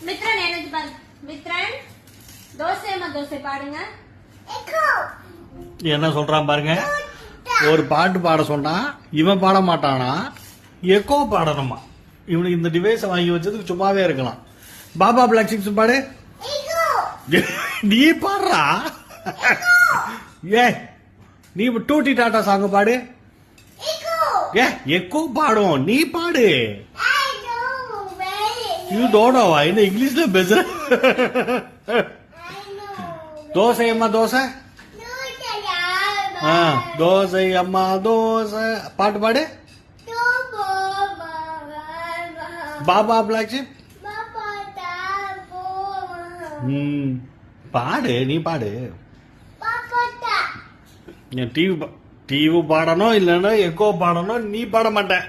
மித்ரன் எனக்கு பாரு. மித்ரன் தோசைமா தோசை பாடுங்க. என்ன சொல்றான் பாருங்க. ஒரு பாட்டு பாட சொன்னா இவன் பாட மாட்டானா, எக்கோ பாடணுமா. இவனுக்கு இந்த டிவைஸ் வாங்கி வச்சதுக்கு சும்மாவே இருக்கலாம். பாபா பிளாக் சிக்ஸ் பாடு. நீ பாடுறா. ஏ நீ டூட்டி டாட்டா சாங் பாடு. ஏ எக்கோ பாடும், நீ பாடு. யூ டோன்ட் நோ என்ன இங்கிலீஷ்ல பேசுற. தோசை அம்மா தோசை. தோசை அம்மா தோசை பாட்டு பாடு. Baa baa black sheep. பாடு, நீ பாடு. டிவி பாடணும் இல்லைன்னா எக்கோ பாடணும், நீ பாட மாட்டேன்.